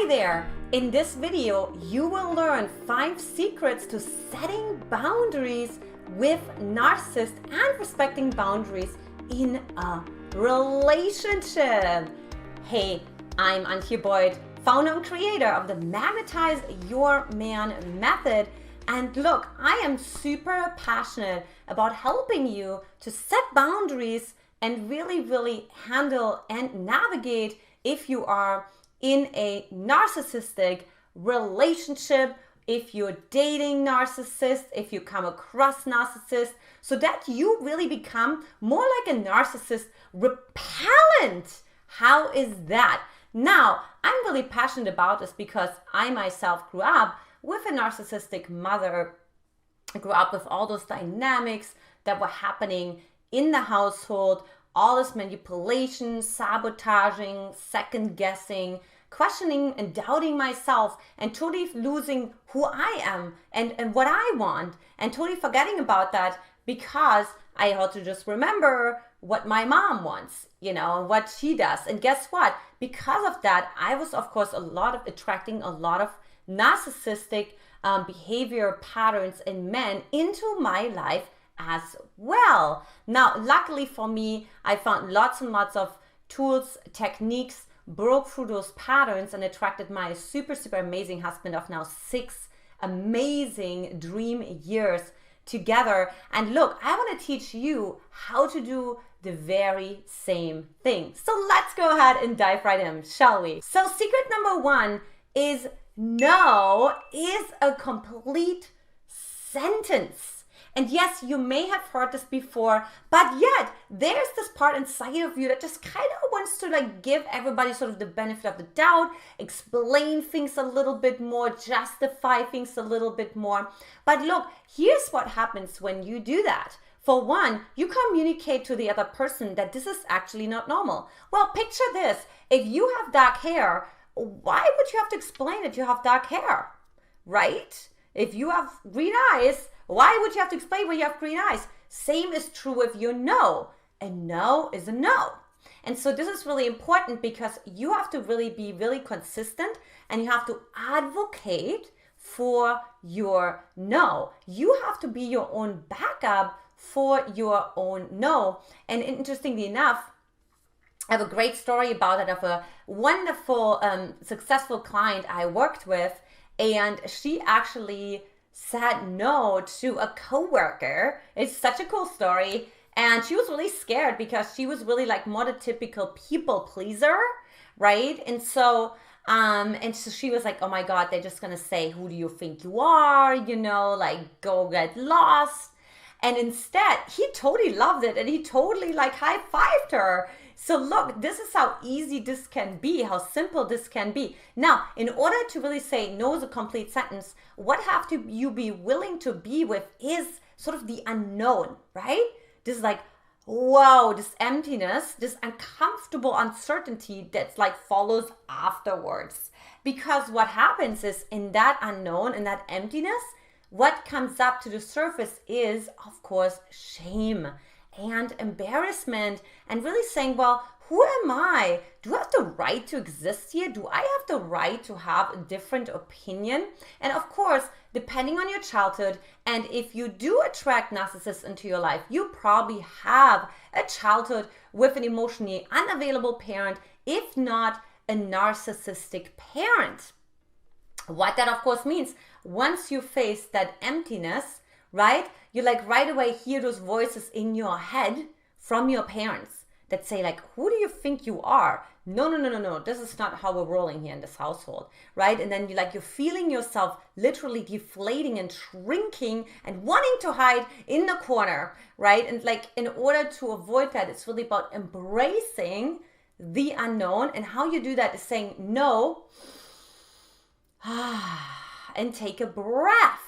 Hi there! In this video, you will learn 5 secrets to setting boundaries with narcissists and respecting boundaries in a relationship. Hey, I'm Antia, founder and creator of the Magnetize The Man Method. And look, I am super passionate about helping you to set boundaries and really handle and navigate if you are in a narcissistic relationship, if you're dating narcissists, if you come across narcissists, so that you really become more like a narcissist repellent. How is that? Now, I'm really passionate about this because I myself grew up with a narcissistic mother. I grew up with all those dynamics that were happening in the household, all this manipulation, sabotaging, second guessing, questioning and doubting myself, and totally losing who I am and what I want, and totally forgetting about that because I had to just remember what my mom wants, and what she does. And guess what? Because of that, I was, of course, attracting a lot of narcissistic behavior patterns in men into my life as well. Now, luckily for me, I found lots and lots of tools, techniques, broke through those patterns, and attracted my super amazing husband of now 6 amazing dream years together. And look, I want to teach you how to do the very same thing. So let's go ahead and dive right in, shall we? So secret number 1 is no is a complete sentence. And yes, you may have heard this before, but yet there's this part inside of you that just kind of wants to give everybody sort of the benefit of the doubt, explain things a little bit more, justify things a little bit more. But look, here's what happens when you do that. For one, you communicate to the other person that this is actually not normal. Well, picture this. If you have dark hair, why would you have to explain that you have dark hair, right? If you have green eyes, why would you have to explain why you have green eyes? Same is true with your no. A no is a no. And so this is really important because you have to really be really consistent, and you have to advocate for your no. You have to be your own backup for your own no. And interestingly enough, I have a great story about it of a wonderful, successful client I worked with, and she actually said no to a coworker. It's such a cool story. And she was really scared because she was really more the typical people pleaser, right? And so she was like, oh my God, they're just going to say, who do you think you are? Go get lost. And instead, he totally loved it, and he totally high-fived her. So look, this is how easy this can be, how simple this can be. Now, in order to really say no is a complete sentence, what have to you be willing to be with is sort of the unknown, right? This is whoa, this emptiness, this uncomfortable uncertainty that's follows afterwards. Because what happens is in that unknown, in that emptiness, what comes up to the surface is, of course, shame and embarrassment, and really saying, well, who am I? Do I have the right to exist here? Do I have the right to have a different opinion? And of course, depending on your childhood, and if you do attract narcissists into your life, you probably have a childhood with an emotionally unavailable parent, if not a narcissistic parent. What that of course means, once you face that emptiness, right, you right away hear those voices in your head from your parents that say who do you think you are? No, this is not how we're rolling here in this household, right? And then you're feeling yourself literally deflating and shrinking and wanting to hide in the corner, right? And in order to avoid that, it's really about embracing the unknown. And how you do that is saying no, and take a breath.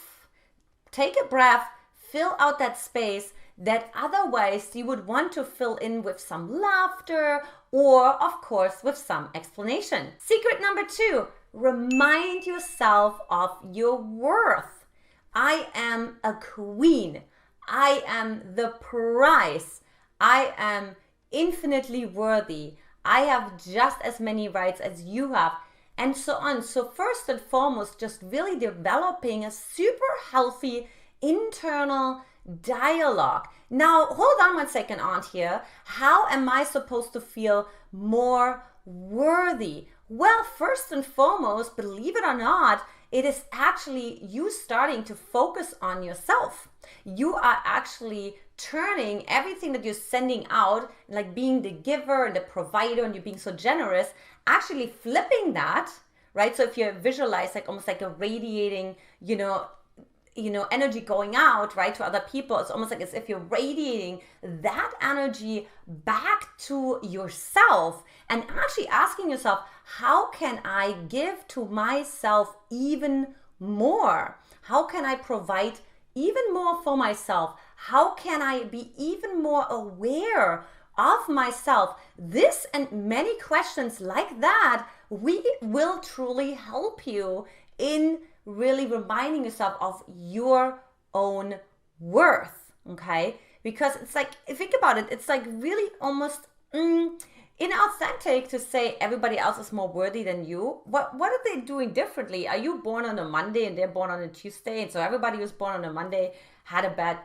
Take a breath, fill out that space that otherwise you would want to fill in with some laughter or, of course, with some explanation. Secret number 2, remind yourself of your worth. I am a queen. I am the prize. I am infinitely worthy. I have just as many rights as you have. and so on. So first and foremost, just really developing a super healthy internal dialogue. Now, hold on one second, Antia. How am I supposed to feel more worthy? Well, first and foremost, believe it or not, it is actually you starting to focus on yourself. You are actually turning everything that you're sending out, like being the giver and the provider, and you're being so generous, actually flipping that, right? So if you visualize like almost like a radiating, energy going out, right, to other people, it's almost like as if you're radiating that energy back to yourself and actually asking yourself, how can I give to myself even more? How can I provide even more for myself? How can I be even more aware of myself? This and many questions like that, we will truly help you in really reminding yourself of your own worth, okay? Because it's like, think about it, it's like really almost inauthentic to say everybody else is more worthy than you. What are they doing differently? Are you born on a Monday and they're born on a Tuesday? And so everybody who's born on a Monday had a bad,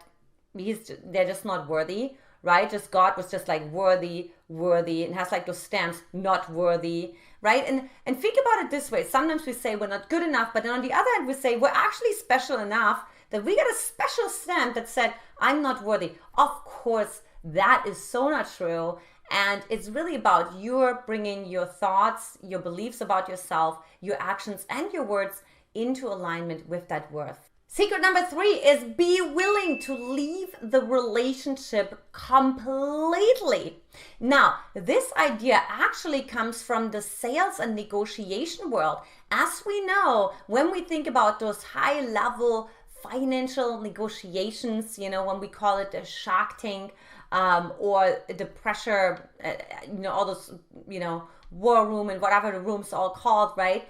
they're just not worthy, right? Just God was just like worthy, and has like those stamps, not worthy, right? And think about it this way. Sometimes we say we're not good enough, but then on the other hand, we say we're actually special enough that we got a special stamp that said, I'm not worthy. Of course, that is so not true. And it's really about you bringing your thoughts, your beliefs about yourself, your actions, and your words into alignment with that worth. Secret number 3 is be willing to leave the relationship completely. Now, this idea actually comes from the sales and negotiation world. As we know, when we think about those high-level financial negotiations, when we call it the Shark Tank, or the pressure, all those, war room and whatever the room's all called, right?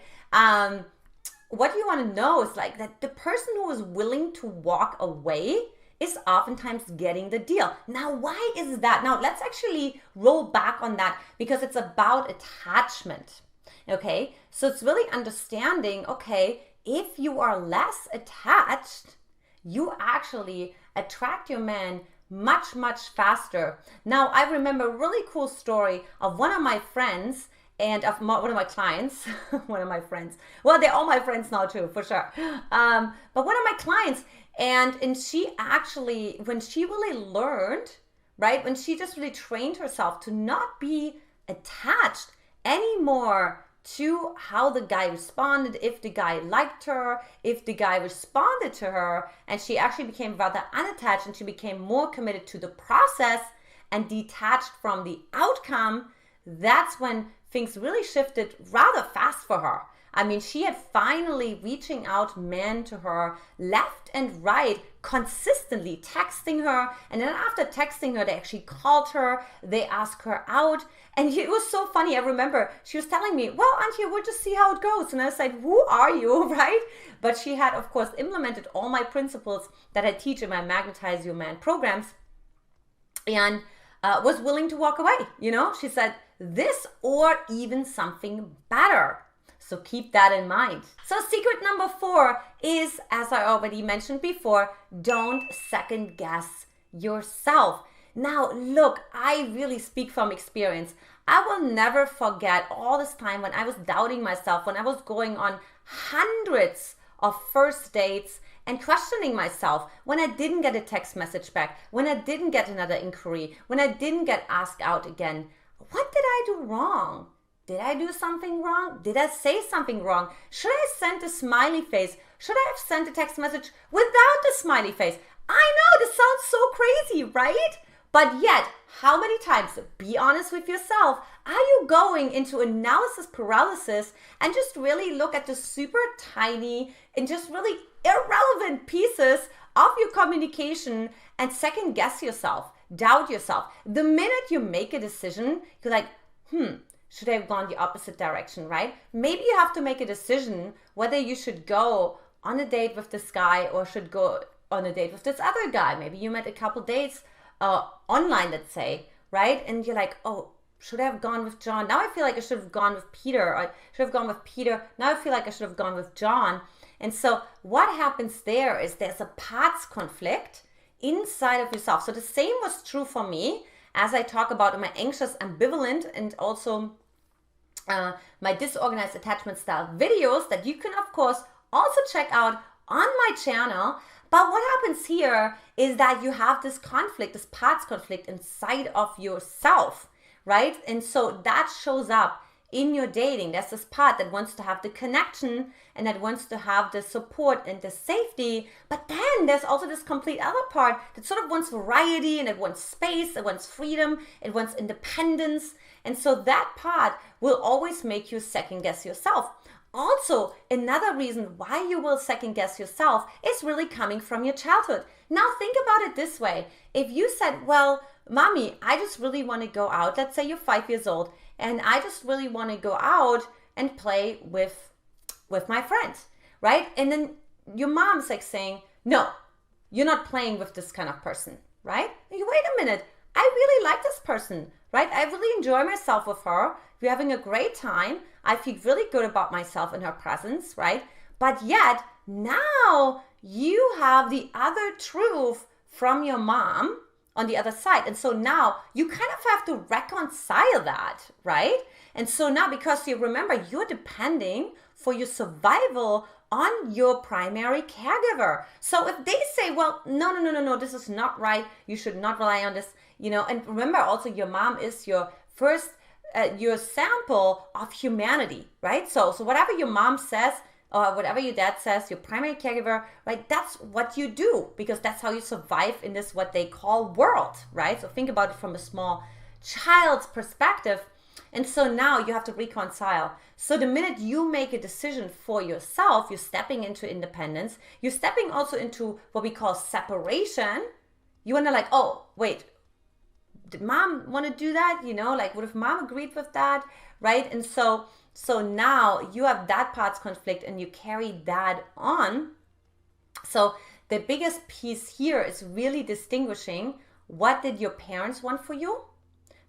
What you want to know is like that the person who is willing to walk away is oftentimes getting the deal. Now, why is that? Now, let's actually roll back on that because it's about attachment, okay? So it's really understanding, okay, if you are less attached, you actually attract your man much, much faster. Now, I remember a really cool story of one of my friends and of one of my clients, one of my friends. Well, they're all my friends now too, for sure. But one of my clients, and she actually, when she really learned, right, when she just really trained herself to not be attached anymore to how the guy responded, if the guy liked her, if the guy responded to her, and she actually became rather unattached and she became more committed to the process and detached from the outcome, that's when things really shifted rather fast for her. I mean, she had finally reaching out men to her left and right, consistently texting her. And then after texting her, they actually called her, they asked her out. And it was so funny. I remember she was telling me, well, Antia, we'll just see how it goes. And I was like, who are you, right? But she had, of course, implemented all my principles that I teach in my Magnetize Your Man programs and was willing to walk away. She said, this or even something better. So keep that in mind. So secret number 4 is, as I already mentioned before, don't second guess yourself. Now, look, I really speak from experience. I will never forget all this time when I was doubting myself, when I was going on hundreds of first dates and questioning myself, when I didn't get a text message back, when I didn't get another inquiry, when I didn't get asked out again. What did I do wrong? Did I do something wrong? Did I say something wrong? Should I have sent a smiley face? Should I have sent a text message without the smiley face? I know this sounds so crazy, right? But yet, how many times, be honest with yourself, are you going into analysis paralysis and just really look at the super tiny and just really irrelevant pieces of your communication and second guess yourself, doubt yourself? The minute you make a decision, you're like, should I have gone the opposite direction, right? Maybe you have to make a decision whether you should go on a date with this guy or should go on a date with this other guy. Maybe you met a couple dates online, let's say, right? And you're like, oh, should I have gone with John? Now I feel like I should have gone with Peter. Or I should have gone with Peter. Now I feel like I should have gone with John. And so what happens there is there's a parts conflict inside of yourself. So the same was true for me as I talk about in my anxious, ambivalent, and also my disorganized attachment style videos that you can, of course, also check out on my channel. But what happens here is that you have this conflict, this parts conflict inside of yourself, right? And so that shows up in your dating. There's this part that wants to have the connection and that wants to have the support and the safety. But then there's also this complete other part that sort of wants variety, and it wants space, it wants freedom, it wants independence. And so that part will always make you second guess yourself. Also, another reason why you will second guess yourself is really coming from your childhood. Now think about it this way. If you said, well, mommy, I just really want to go out. Let's say you're 5 years old and I just really want to go out and play with my friends, right? And then your mom's like saying, no, you're not playing with this kind of person, right? And you wait a minute. I really like this person, right? I really enjoy myself with her. We're having a great time. I feel really good about myself in her presence, right? But yet now you have the other truth from your mom on the other side. And so now you kind of have to reconcile that, right? And so now, because you remember, you're depending for your survival on your primary caregiver. So if they say, well, no, this is not right, you should not rely on this, and remember also your mom is your first, your sample of humanity, right? So whatever your mom says, or whatever your dad says, your primary caregiver, right? That's what you do, because that's how you survive in this, what they call world, right? So think about it from a small child's perspective. And so now you have to reconcile. So the minute you make a decision for yourself, you're stepping into independence. You're stepping also into what we call separation. You want to like, oh, wait, did mom want to do that? Like, what if mom agreed with that, right? And so now you have that parts conflict and you carry that on. So the biggest piece here is really distinguishing what did your parents want for you?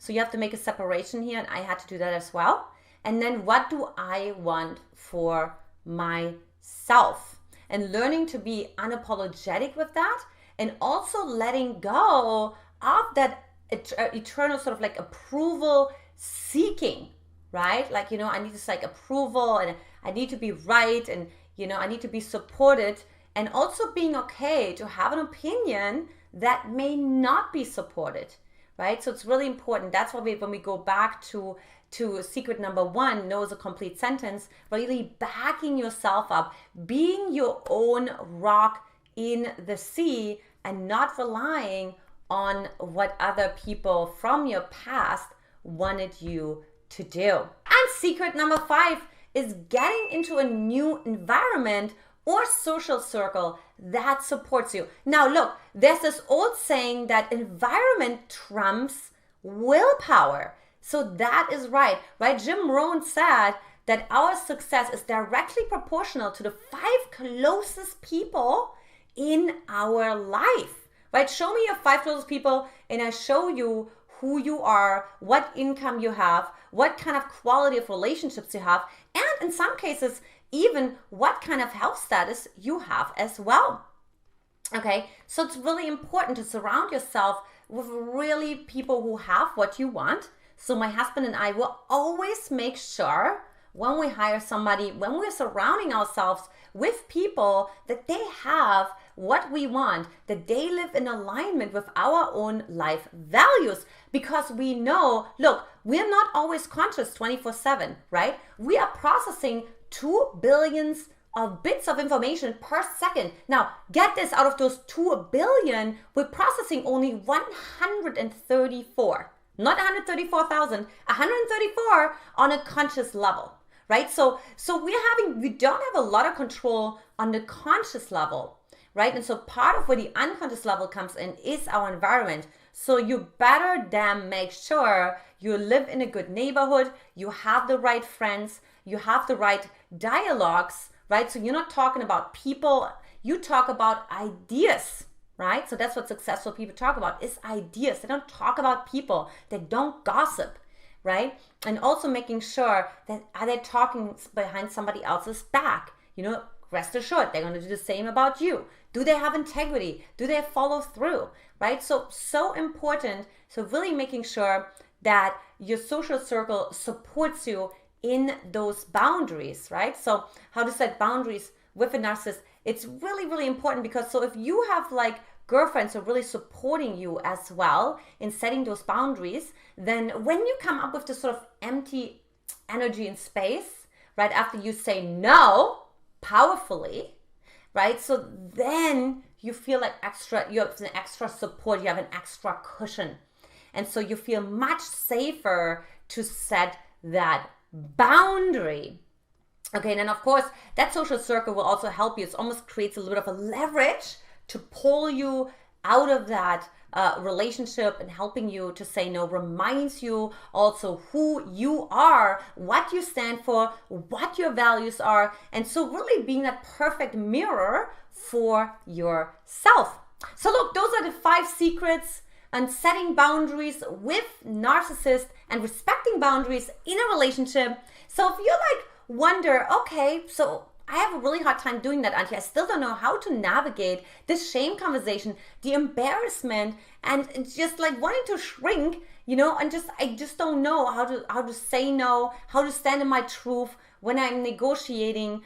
So you have to make a separation here, and I had to do that as well. And then what do I want for myself? And learning to be unapologetic with that, and also letting go of that eternal sort of like approval seeking, right? Like, I need this like approval, and I need to be right, and, I need to be supported, and also being okay to have an opinion that may not be supported. Right? So it's really important. That's why when we go back to secret number 1, no is a complete sentence, really backing yourself up, being your own rock in the sea, and not relying on what other people from your past wanted you to do. And secret number 5 is getting into a new environment or social circle that supports you. Now look, there's this old saying that environment trumps willpower. So that is right? Jim Rohn said that our success is directly proportional to the 5 closest people in our life, right? Show me your 5 closest people and I show you who you are, what income you have, what kind of quality of relationships you have, and in some cases, even what kind of health status you have as well. Okay, so it's really important to surround yourself with really people who have what you want. So my husband and I will always make sure when we hire somebody, when we're surrounding ourselves with people, that they have what we want, that they live in alignment with our own life values. Because we know, look, we're not always conscious 24/7, right? We are processing 2 billion of bits of information per second. Now, get this, out of those 2 billion, we're processing only 134, not 134,000, 134 on a conscious level, right? So we don't have a lot of control on the conscious level, right? And so part of where the unconscious level comes in is our environment. So you better damn make sure you live in a good neighborhood, you have the right friends, you have the right dialogues, right? So you're not talking about people, you talk about ideas, right? So that's what successful people talk about, is ideas. They don't talk about people. They don't gossip, right? And also making sure that are they talking behind somebody else's back? Rest assured, they're going to do the same about you. Do they have integrity? Do they follow through, right? So important. So really making sure that your social circle supports you in those boundaries, right? So how to set boundaries with a narcissist, it's really, really important, because so if you have like girlfriends who are really supporting you as well in setting those boundaries, then when you come up with this sort of empty energy and space, right, after you say no powerfully, right, so then you feel like you have an extra support, you have an extra cushion. And so you feel much safer to set that boundary. Okay, and then of course, that social circle will also help you. It almost creates a little bit of a leverage to pull you out of that relationship, and helping you to say no reminds you also who you are, what you stand for, what your values are. And so really being that perfect mirror for yourself. So look, those are the 5 secrets on setting boundaries with narcissists and respecting boundaries in a relationship. So if you wonder, okay, so I have a really hard time doing that, Antia. I still don't know how to navigate this shame conversation, the embarrassment, and just wanting to shrink, and I just don't know how to say no, how to stand in my truth when I'm negotiating,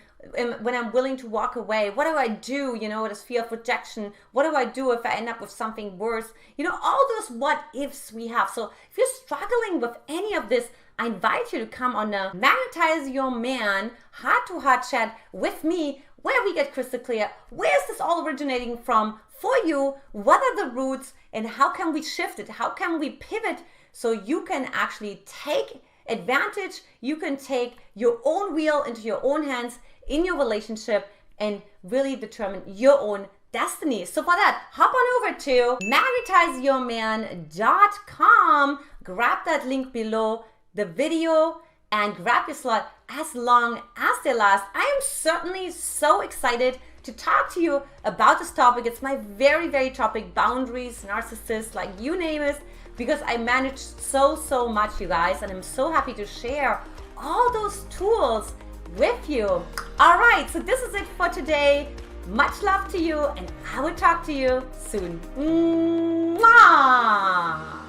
when I'm willing to walk away. What do I do, with this fear of rejection? What do I do if I end up with something worse? All those what ifs we have. So if you're struggling with any of this, I invite you to come on a Magnetize Your Man heart-to-heart chat with me, where we get crystal clear. Where is this all originating from for you? What are the roots, and how can we shift it? How can we pivot so you can actually take advantage? You can take your own wheel into your own hands in your relationship and really determine your own destiny. So for that, hop on over to magnetizeyourman.com, grab that link below the video, and grab your slot as long as they last. I am certainly so excited to talk to you about this topic. It's my very, very topic, boundaries, narcissists, you name it, because I manage so much, you guys, and I'm so happy to share all those tools with you. All right, so this is it for today. Much love to you, and I will talk to you soon. Mwah!